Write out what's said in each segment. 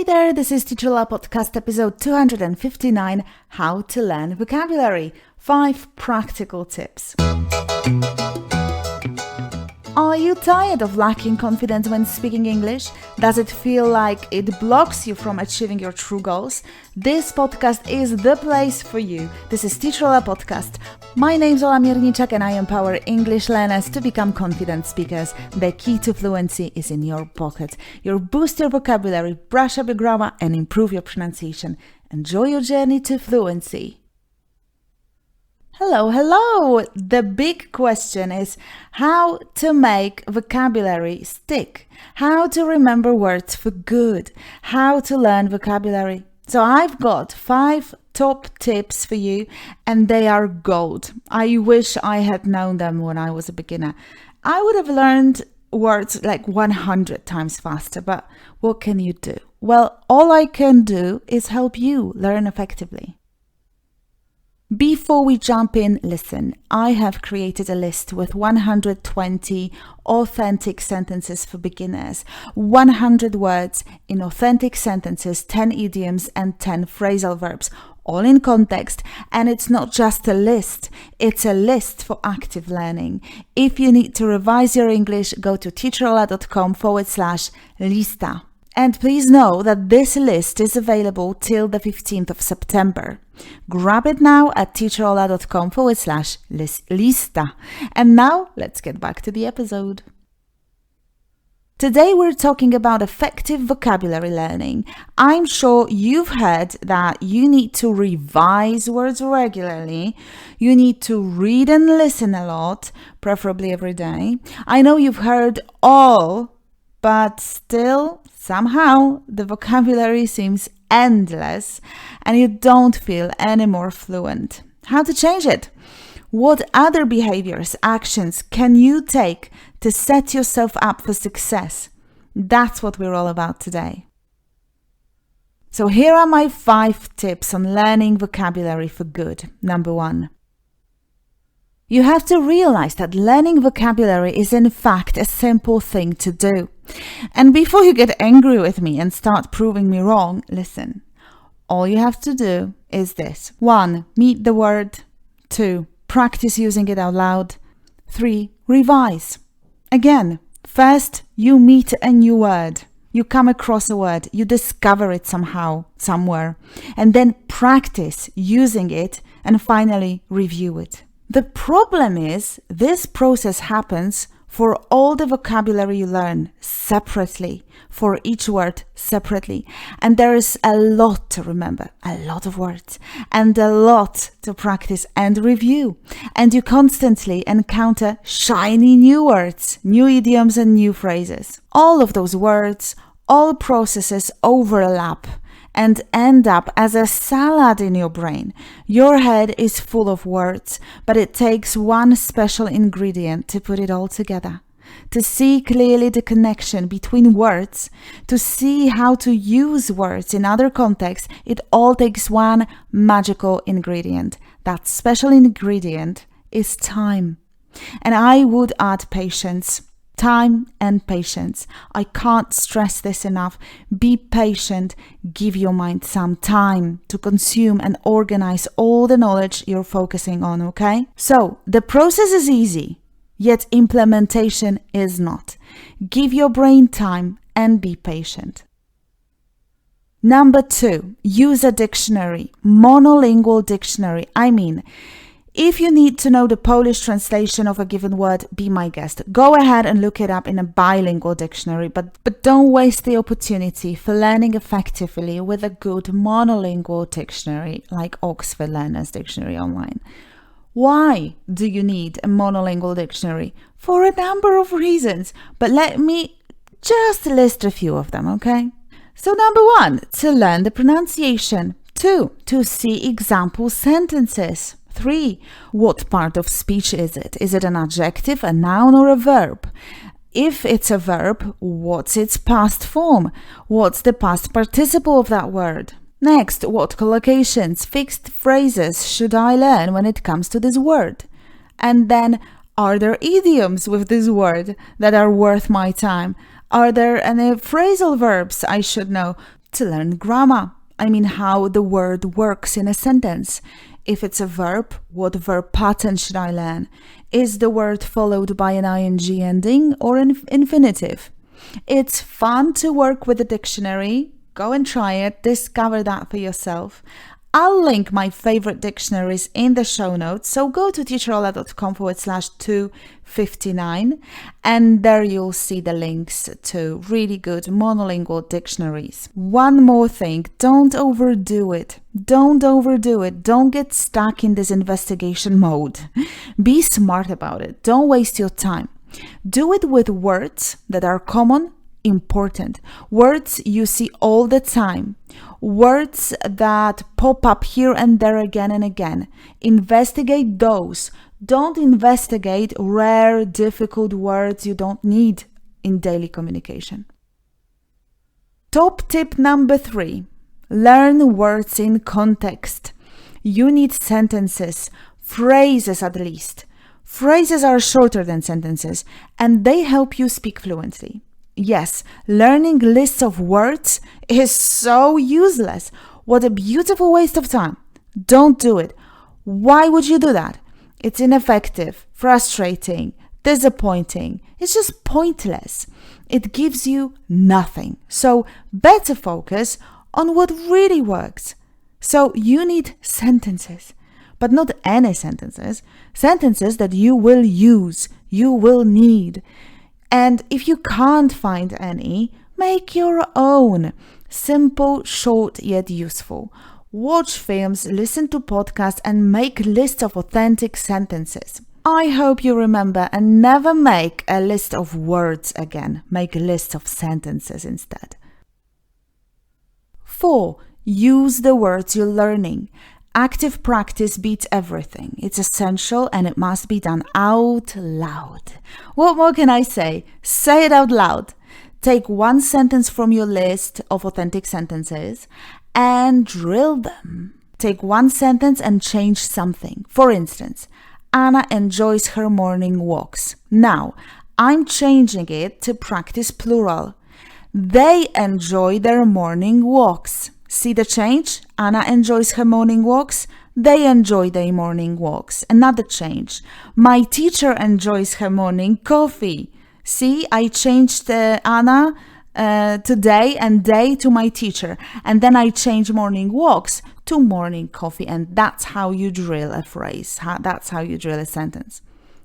Hey there, this is Teacher Podcast episode 259, How to Learn Vocabulary, 5 practical tips. Are you tired of lacking confidence when speaking English? Does it feel like it blocks you from achieving your true goals? This podcast is the place for you. This is Teacher Podcast. My name is Ola Mierniczak and I empower English learners to become confident speakers. The key to fluency is in your pocket. You'll boost your vocabulary, brush up your grammar and improve your pronunciation. Enjoy your journey to fluency. Hello! The big question is how to make vocabulary stick, how to remember words for good, how to learn vocabulary. So I've got 5 top tips for you and they are gold. I wish I had known them when I was a beginner. I would have learned words like 100 times faster, but what can you do? Well, all I can do is help you learn effectively. Before we jump in, listen, I have created a list with 120 authentic sentences for beginners, 100 words in authentic sentences, 10 idioms and 10 phrasal verbs, all in context. And it's not just a list, it's a list for active learning. If you need to revise your English, go to teacherola.com/lista. And please know that this list is available till the 15th of September. Grab it now at teacherola.com/lista. And now let's get back to the episode. Today we're talking about effective vocabulary learning. I'm sure you've heard that you need to revise words regularly. You need to read and listen a lot, preferably every day. I know you've heard all, but still, somehow, the vocabulary seems endless and you don't feel any more fluent. How to change it? What other behaviors, actions can you take to set yourself up for success? That's what we're all about today. So here are my 5 tips on learning vocabulary for good. Number 1. You have to realize that learning vocabulary is in fact a simple thing to do. And before you get angry with me and start proving me wrong, listen. All you have to do is this. 1. Meet the word. 2. Practice using it out loud. 3. Revise. Again, first you meet a new word. You come across a word. You discover it somehow, somewhere. And then practice using it and finally review it. The problem is this process happens for all the vocabulary you learn separately, for each word separately. And there is a lot to remember, a lot of words, and a lot to practice and review. And you constantly encounter shiny new words, new idioms and new phrases. All of those words, all processes overlap and end up as a salad in your brain. Your head is full of words, but it takes one special ingredient to put it all together. To see clearly the connection between words, to see how to use words in other contexts, it all takes one magical ingredient. That special ingredient is time. And I would add patience. Time and patience. I can't stress this enough. Be patient. Give your mind some time to consume and organize all the knowledge you're focusing on, okay? So, the process is easy, yet implementation is not. Give your brain time and be patient. Number 2, use a dictionary, monolingual dictionary. If you need to know the Polish translation of a given word, be my guest. Go ahead and look it up in a bilingual dictionary, but don't waste the opportunity for learning effectively with a good monolingual dictionary like Oxford Learner's Dictionary Online. Why do you need a monolingual dictionary? For a number of reasons, but let me just list a few of them, okay? So number 1, to learn the pronunciation. 2, to see example sentences. 3, what part of speech is it? Is it an adjective, a noun, or a verb? If it's a verb, what's its past form? What's the past participle of that word? Next, what collocations, fixed phrases should I learn when it comes to this word? And then, are there idioms with this word that are worth my time? Are there any phrasal verbs I should know? to learn grammar. I mean how the word works in a sentence. If it's a verb, what verb pattern should I learn? Is the word followed by an ing ending or an infinitive? It's fun to work with the dictionary. Go and try it. Discover that for yourself. I'll link my favorite dictionaries in the show notes. So go to teacherola.com/259 and there you'll see the links to really good monolingual dictionaries. One more thing, don't overdo it. Don't overdo it. Don't get stuck in this investigation mode. Be smart about it. Don't waste your time. Do it with words that are common, important. Words you see all the time. Words that pop up here and there again and again. Investigate those. Don't investigate rare, difficult words you don't need in daily communication. Top tip number 3. Learn words in context. You need sentences, phrases at least. Phrases are shorter than sentences and they help you speak fluently. Yes, learning lists of words is so useless. What a beautiful waste of time. Don't do it. Why would you do that? It's ineffective, frustrating, disappointing. It's just pointless. It gives you nothing. So better focus on what really works. So you need sentences, but not any sentences. Sentences that you will use, you will need. And if you can't find any, make your own. Simple, short, yet useful. Watch films, listen to podcasts, and make lists of authentic sentences. I hope you remember and never make a list of words again. Make a list of sentences instead. 4. Use the words you're learning. Active practice beats everything. It's essential and it must be done out loud. What more can I say? Say it out loud. Take one sentence from your list of authentic sentences and drill them. Take one sentence and change something. For instance, Anna enjoys her morning walks. Now, I'm changing it to practice plural. They enjoy their morning walks. See the change? Anna enjoys her morning walks. They enjoy their morning walks. Another change. My teacher enjoys her morning coffee. See, I changed Anna today and they to my teacher. And then I change morning walks to morning coffee. And that's how you drill a phrase. That's how you drill a sentence.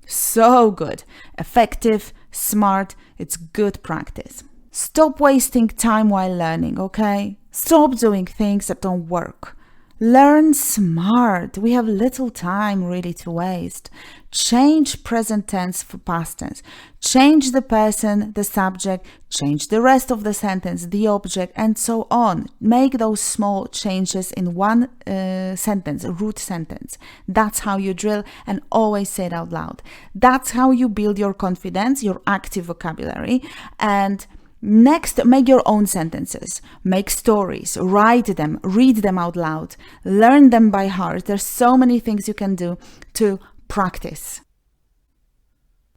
So good. Effective, smart. It's good practice. Stop wasting time while learning, okay? Stop doing things that don't work. Learn smart. We have little time really to waste. Change present tense for past tense. Change the person, the subject, change the rest of the sentence, the object, and so on. Make those small changes in one sentence, a root sentence. That's how you drill, and always say it out loud. That's how you build your confidence, your active vocabulary, and next, make your own sentences. Make stories, write them, read them out loud, learn them by heart. There's so many things you can do to practice.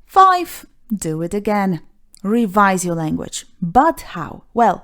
5. Do it again. Revise your language. But how? Well,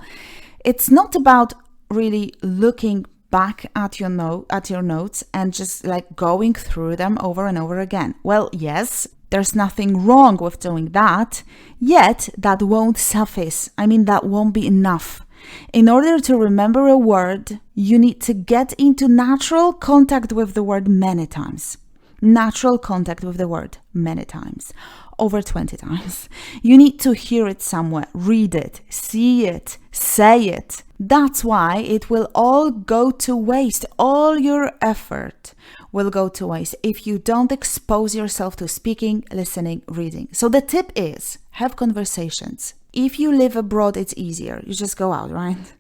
it's not about really looking back at your notes and just like going through them over and over again. Well, yes, there's nothing wrong with doing that, yet that won't suffice. I mean, that won't be enough. In order to remember a word, you need to get into natural contact with the word many times. Natural contact with the word many times. Over 20 times. You need to hear it somewhere, read it, see it, say it. That's why it will all go to waste. All your effort will go to waste if you don't expose yourself to speaking, listening, reading. So the tip is, have conversations. If you live abroad, it's easier. You just go out, right?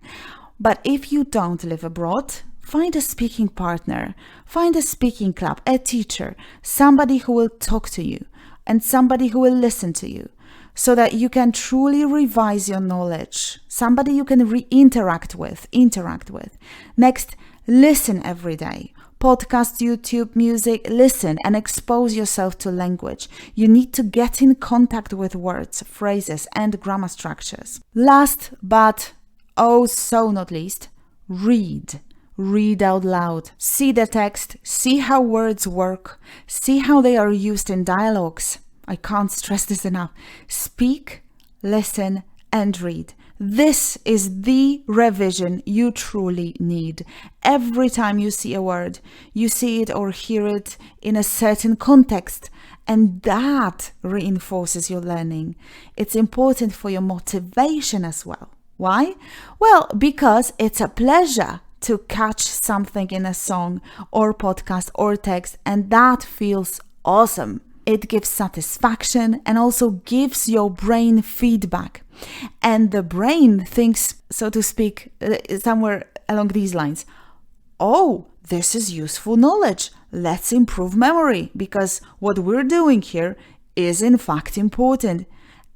But if you don't live abroad, find a speaking partner, find a speaking club, a teacher, somebody who will talk to you and somebody who will listen to you so that you can truly revise your knowledge, somebody you can interact with. Next, listen every day. Podcast, YouTube, music, listen and expose yourself to language. You need to get in contact with words, phrases, and grammar structures. Last but so not least, read. Read out loud. See the text, see how words work, see how they are used in dialogues. I can't stress this enough. Speak, listen, and read. This is the revision you truly need. Every time you see a word, you see it or hear it in a certain context, and that reinforces your learning. It's important for your motivation as well. Why? Well, because it's a pleasure to catch something in a song or podcast or text, and that feels awesome. It gives satisfaction and also gives your brain feedback. And the brain thinks, so to speak, somewhere along these lines, oh, this is useful knowledge. Let's improve memory, because what we're doing here is in fact important.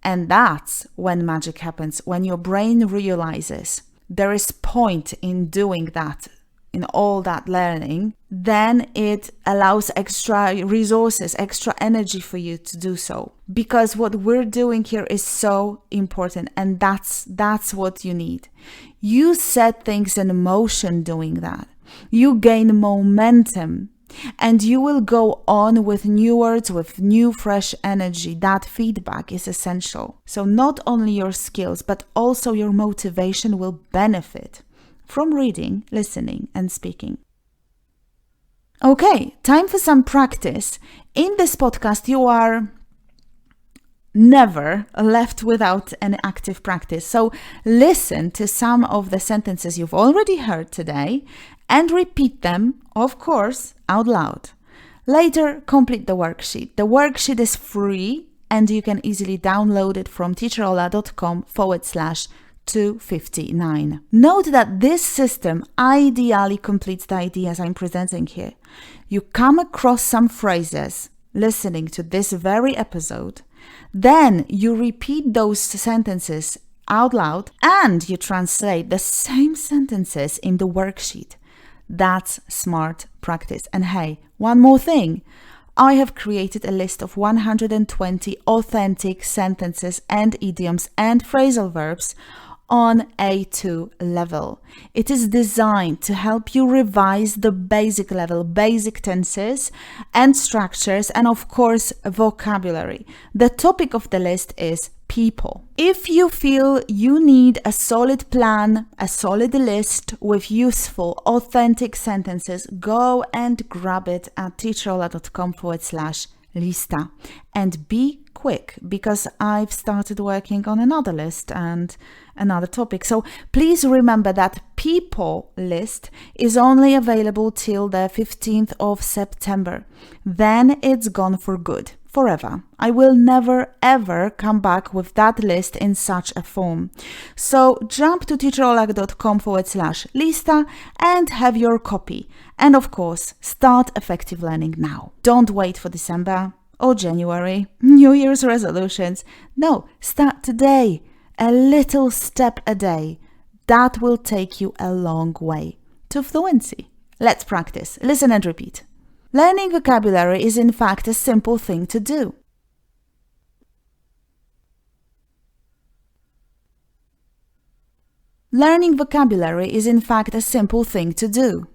And that's when magic happens, when your brain realizes there is point in doing that, in all that learning, then it allows extra resources, extra energy for you to do so. Because what we're doing here is so important, and that's what you need. You set things in motion doing that. You gain momentum, and you will go on with new words, with new fresh energy. That feedback is essential. So not only your skills, but also your motivation will benefit from reading, listening, and speaking. Okay, time for some practice. In this podcast, you are never left without an active practice. So listen to some of the sentences you've already heard today and repeat them, of course, out loud. Later, complete the worksheet. The worksheet is free and you can easily download it from teacherola.com/259. Note that this system ideally completes the ideas I'm presenting here. You come across some phrases listening to this very episode, then you repeat those sentences out loud and you translate the same sentences in the worksheet. That's smart practice. And hey, one more thing. I have created a list of 120 authentic sentences and idioms and phrasal verbs on A2 level. It is designed to help you revise the basic level, basic tenses and structures, and of course, vocabulary. The topic of the list is people. If you feel you need a solid plan, a solid list with useful, authentic sentences, go and grab it at teacherola.com/lista. And be quick, because I've started working on another list and another topic. So please remember that people list is only available till the 15th of September. Then it's gone for good. Forever. I will never ever come back with that list in such a form. So jump to teacherola.com/lista and have your copy. And of course, start effective learning now. Don't wait for December or January, New Year's resolutions. No, start today. A little step a day. That will take you a long way to fluency. Let's practice. Listen and repeat. Learning vocabulary is in fact a simple thing to do. Learning vocabulary is in fact a simple thing to do.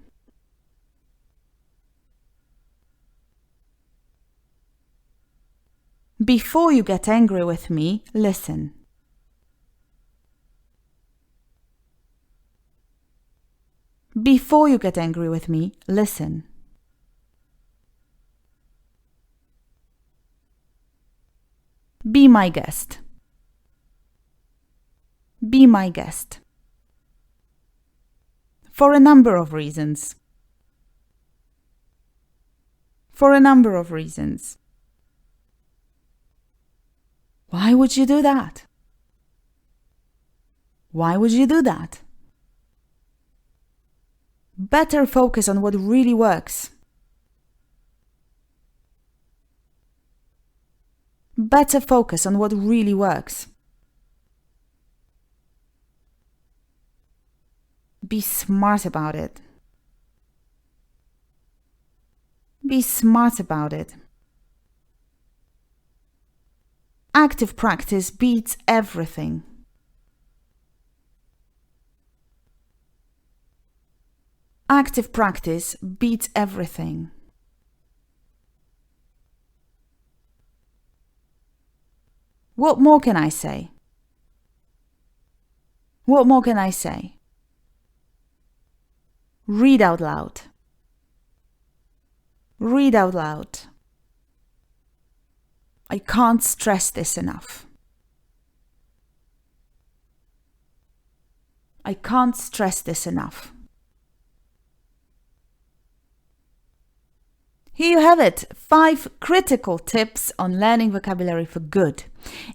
Before you get angry with me, listen. Before you get angry with me, listen. Be my guest. Be my guest. For a number of reasons. For a number of reasons. Why would you do that? Why would you do that? Better focus on what really works. Better focus on what really works. Be smart about it. Be smart about it. Active practice beats everything. Active practice beats everything. What more can I say? What more can I say? Read out loud. Read out loud. I can't stress this enough. I can't stress this enough. Here you have it, 5 critical tips on learning vocabulary for good.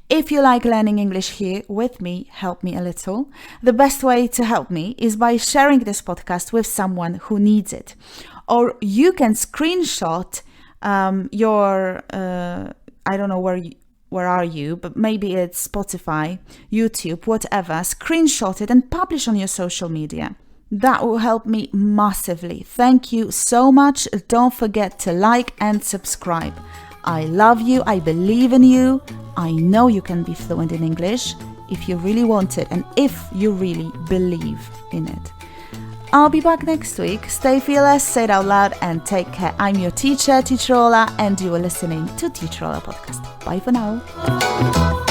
If you like learning English here with me, help me a little. The best way to help me is by sharing this podcast with someone who needs it. Or you can screenshot your, I don't know where are you, but maybe it's Spotify, YouTube, whatever. Screenshot it and publish on your social media. That will help me massively. Thank you so much. Don't forget to like and subscribe. I love you. I believe in you. I know you can be fluent in English if you really want it and if you really believe in it. I'll be back next week. Stay fearless, say it out loud, and take care. I'm your teacher, Teacher Ola, and you are listening to Teacher Ola Podcast. Bye for now.